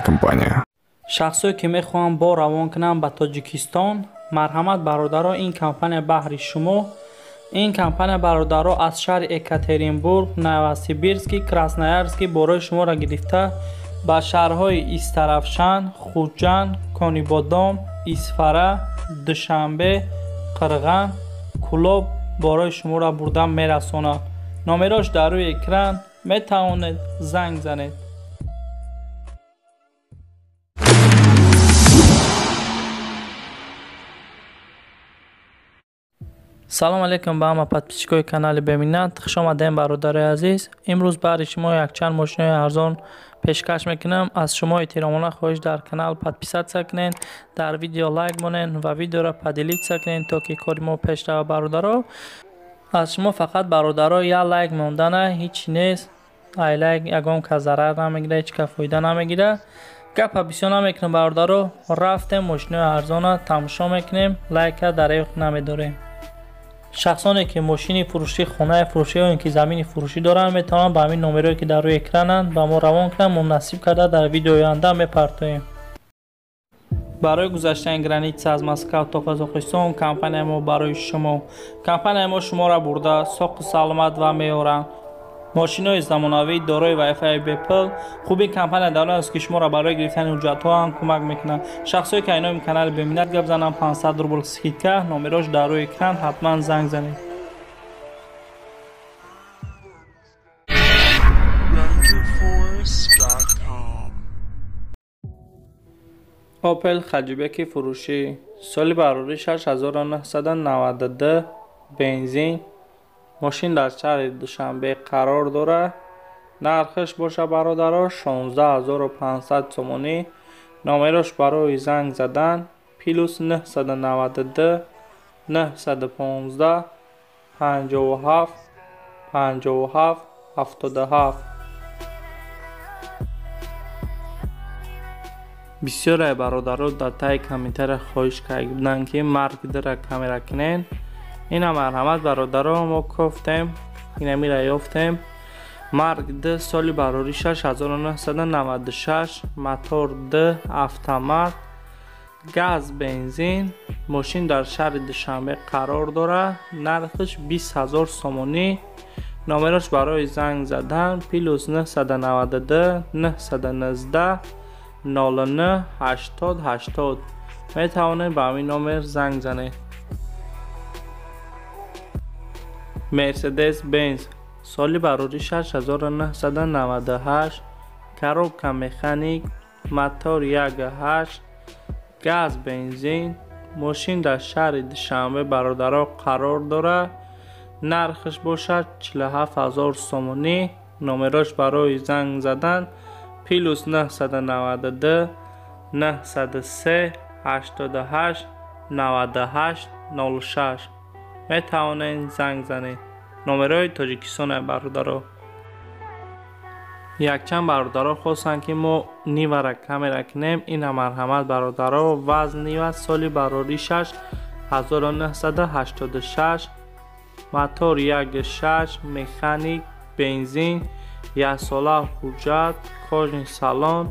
компания. شخصی که میخوام با روان کنم به تاجیکستان، مرحمت برادرها، این کمپانی بحری شما، این کمپانی برادرها از شهر اکاترینبورگ، نووسیبیرسک، کراسنایارسک برای شما را گرفته به شهرهای استرافشان، خوجند، کانیبادام، اسفره، دوشنبه، قرغن، کلوب برای شما را برده میرساند. نامراش در روی اکران میتوانید زنگ زنید. سلام علیکم به همه پادپیچکای کانال بمینت. خوش آمدین برادر عزیز. امروز برای شما یک چند ماشین ارزان پیشکش میکنم. از شما احترامانه خواهش در کانال پادپیسات سکنین، در ویدیو لایک مونین و ویدیو را پدیلیک سکنین تا که کاری ما پیش رو برادرها. از شما فقط برادرها یا لایک موندنه، هیچ نیست. ای لایک یگام که ضرر نمیگیره، هیچ که فایده نمیگیره. گپ بسیار نمیکنم برادرها. رفتیم ماشین ارزان تماشا میکنیم، لایک در ایق نمیداریم. شخصانی که ماشین فروشی، خانه فروشی و اینکه زمین فروشی دارن میتونن با همین نمره‌ای که در روی اکرانن با ما روان کنن. مناسب کرده در ویدیوی آینده میپرتویم. برای گذشتن گرانیت از مسکو تا قزاقستان کمپانی ما برای شما. کمپانی ما شما را برده ساق سلامت و میارن. ماشین‌های زمانوی دارای وای فای بیپل. خوبی کمپانی دارن است که شما را برای گرفتن حجت‌ها هم کمک میکنه. شخصی که اینا کانال ببینید گپ زنم 500 روبل سکیتکا، نمرش در روی اکران حتما زنگ زنید. اوپل خجیبک فروشی، سال براری 6992 بنزین. ماشین در شهر دوشنبه قرار داره. نرخش باشه برادرها 16500 تومانی. نامرش برای زنگ زدن +992 915 57 57 77. بسیار برادرها در تای کامنتر خواهش کردن که مرگ در کامera کنین. این مرحمت برادرها ما گفتیم این میره یافتیم. مرگ ده سالی براری 6996. موتور ده автомат، گاز بنزین. ماشین در شهر دوشنبه قرار داره. نرخش 20000 تومانی. نمرش برای زنگ زدن +992 919 09 80 80. میتوانید به همین نمر زنگ زنید. مرسدس بنز، سالی براری 6998. کاروبکا مکانیک، موتور 1.8، گاز بنزین. ماشین در شهر دوشنبه برادرها قرار داره. نرخش باشد 47000 تومانی. نمرش برای زنگ زدن +992 903 88 98 06. میتوانید زنگ زنید. نمرهای تاجیکستان برادرها. یک چند برادرها خواستن که ما نیوه را کامera کنیم. این مرحمت برادرها. وزن نیوه سالی براری 6986. موتور 1.6، مکانیک، بنزین، 1 ساله حجت، کاژ سالن.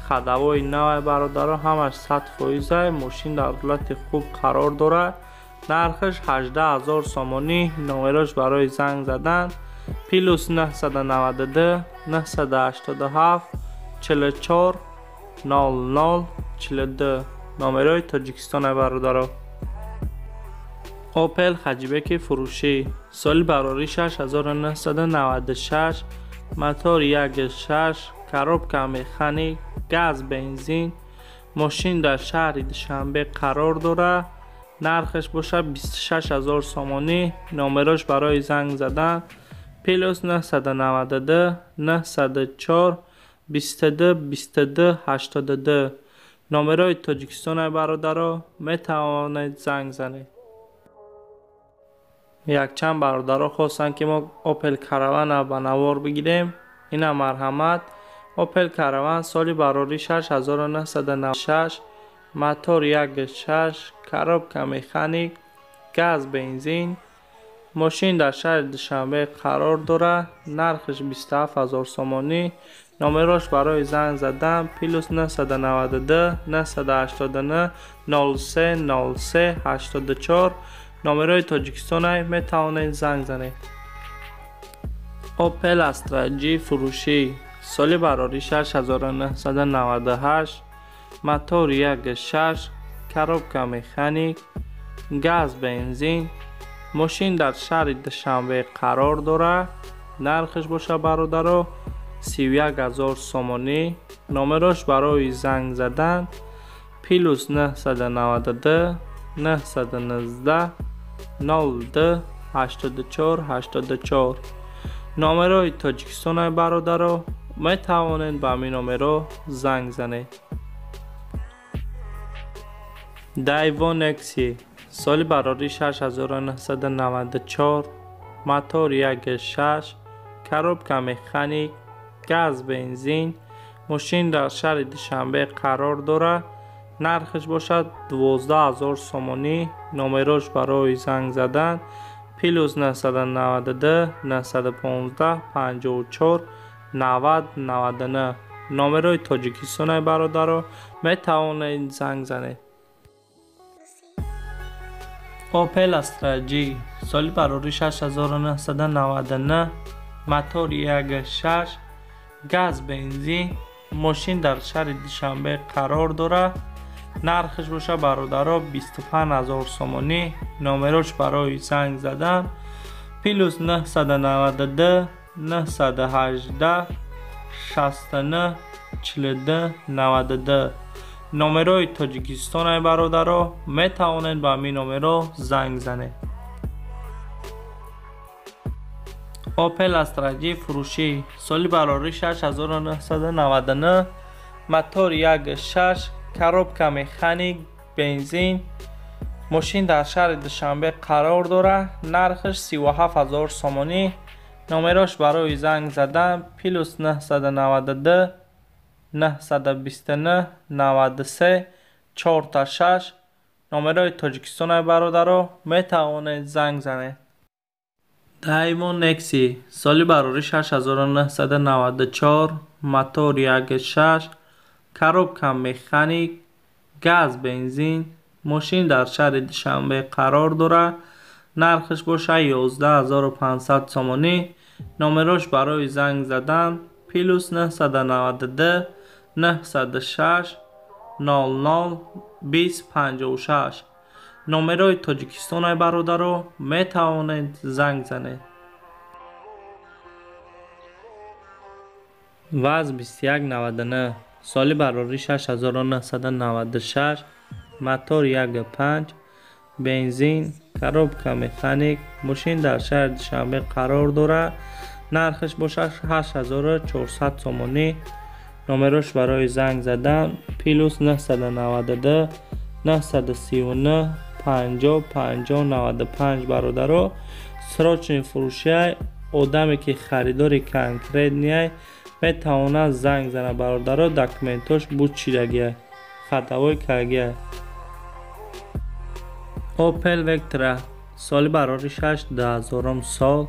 خدوای نو برادرها همش 100%. ماشین در حالت خوب قرار داره. نرخش 18000 تومانی. نمرش برای زنگ زدن +992 987 44 00 42. نمرهای تاجیکستان برادرها. اوپل خجیبک فروشی، سال براری 6996. موتور 1.6، کاروبکا مکانیک، گاز بنزین. ماشین در شهر دوشنبه قرار داره. نرخش باشه 26000 تومانی. نمرش برای زنگ زدن +992 904 22 22 82. نمرهای تاجیکستان برادرها. میتوانید زنگ زنید. یک چند برادرها خواستن که ما اوپل کاروان به نوار بگیریم. این مرحمت. اوپل کاروان سالی براری 6996. موتور 1.6، کاروبکا مکانیک، گاز بنزین. ماشین در شهر دوشنبه قرار داره. نرخش 27000 تومانی. номерош барои занг задан +992 989 03 03 84 номерои Тоҷикистон метавонед занг занед. Opel Astra G фурӯшӣ соли барорӣ 6998 мотор 1.6 коробка механик газ бензин мошин дар шаҳри Душанбе қарор дорад. нархш боша бародаро 31000 сомонӣ. номерош барои занг задан +992 919 02 84 84 номерои Тоҷикистон бародаро метавонед ба ҳамин номеро занг занед. Daewoo Nexi соли барорӣ 6994 мотор 1.6 коробка механик газ бензин мошин дар шаҳри Душанбе қарор дорад. нархш бошад 12000 сомонӣ. номерош барои занг задан +992 915 54 90 99 номерои Тоҷикистон бародаро метавонед занг занед. Opel Astra G соли барорӣ 6999 мотор 1.6 газ бензин мошин дар шаҳри Душанбе қарор дорад. нархш боша бародаро 25000 сомонӣ. номерош барои занг задан +992 918 69 42 92 номерои Тоҷикистон бародаро метавонед ба ҳамин номеро занг занед. Opel Astra G фурӯшӣ соли барорӣ 6999 мотор 1.6 коробка механик бензин мошин дар шаҳри Душанбе қарор дорад. нархш 37000 сомонӣ. номерош барои занг задан +992 929 93 46 номерои Тоҷикистон бародаро метавонед занг занед. Daewoo Nexi соли барорӣ 6994 мотор 1.6 коробка механик газ бензин мошин дар шаҳри Душанбе қарор дорад. нархш боша 11500 сомонӣ. номерош барои занг задан +992 906 00 2056 номерои Тоҷикистон бародаро метавонед занг занед. ВАЗ 2199 соли барорӣ 6996 мотор 1.5 бензин коробка механик мошин дар шаҳри Душанбе қарор дорад. нархш боша 8400 сомонӣ. номерош барои занг задан +992 939 50 50 95 бародаро срочни фурӯшӣ одаме ки харидори конкретния метавонад занг зана бародаро документош буд чидагия хатавой кагия. Opel Vectra соли барорӣ 6 сол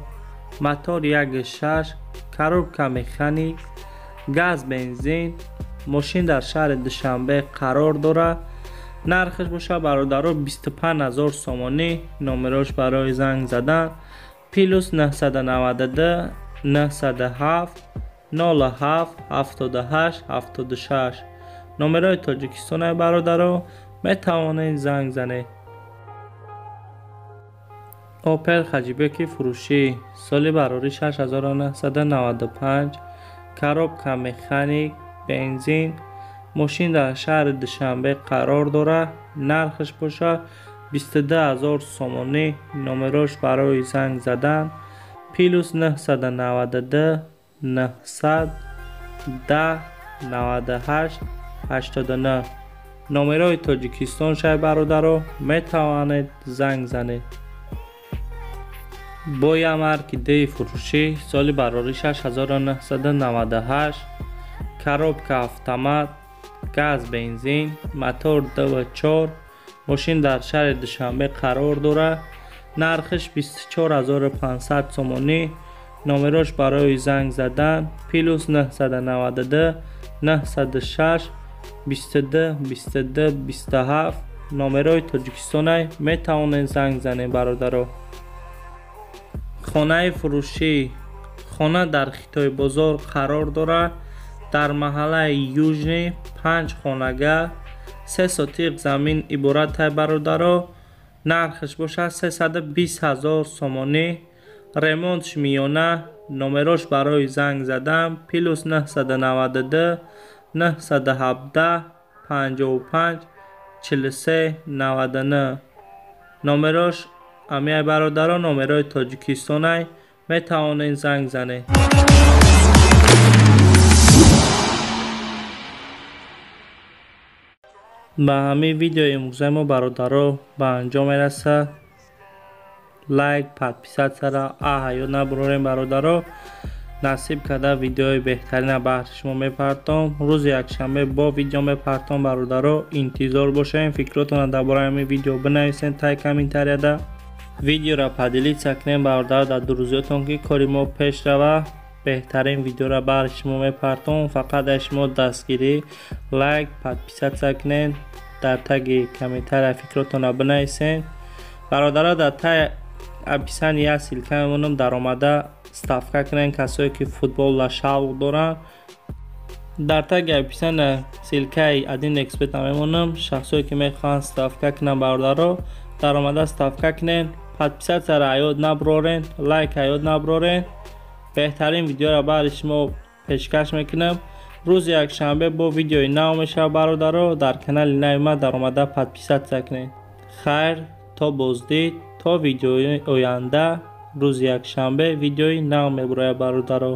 мотор 1.6 коробка механик газ бензин мошин дар шаҳри Душанбе қарор дорад. нархш боша бародаро 25000 сомонӣ. номерош барои занг задан +992 907 07 78 76 номерои Тоҷикистон бародаро метавонед занг занед. Opel Хаҷибеки фурӯшӣ соли барорӣ 6995 коробка механик бензин мошин дар шаҳри Душанбе қарор дорад. нархш боша 22000 сомонӣ. номерош барои занг задан +992 900 10 98 89 номерои Тоҷикистон бародаро метавонед занг занед. Боя марки D фурӯшӣ соли барорӣ 6998 коробка автомат газ бензин мотор 2.4 мошин дар шаҳри Душанбе қарор дорад. нархш 24500 сомонӣ. номерош барои занг задан +992 906 22 22 27 номерои Тоҷикистонай метавонед занг занед бародаро. хонаи фурӯшӣ хона дар Хитой бозор қарор дорад. дар маҳаллаи Южни 5 хонага 3 сотиқ замин иборатай бародаро. нархш бошад 320,000 сомонӣ. ремонтш миёна. номерош барои занг задан +992 917 55 43 99 номерош амияй бародаро номерои Тоҷикистонай метавонед занг занед. ба ҳамин видеои имрӯзаи мо бародаро ба анҷом мерасад. лайк подписатсияро ёд набурорем бародаро. насиб карда видеои беҳтарина баҳри шумо мепартом. рӯзи якшанбе бо видео мепартом бародаро. интизор бошем. фикротона дар бораи ҳамин видео бинависен тай комментарияда. видеоро падилит сакнем бародаро дар дурӯзиётон ки кори мо пеш рава. беҳтарин видеоро баҳри шумо мепартом. фақат шумо дастгирӣ лайк подписатсия кунед. дар таги комментария фикротона бинависен бародаро. дар тай описани як силка мемонам даромада ставка кунед касое ки футбол ва шавқ доранд. дар таги описани силкаи Один Эксперт мемонам шахсое ки мехоҳанд ставка кунанд бародаро даромада ставка кунед. подписатсияро ёд набурорен. лайк ёд набурорен. беҳтарин видеоро баҳри шумо пешкаш мекунам. рӯзи якшанбе бо видеои нав мешавад бародаро. дар канали нави ман даромада подписатсия кунед. хайр то боздид то видеои оянда. рӯзи якшанбе видеои нав мебарояд бародаро.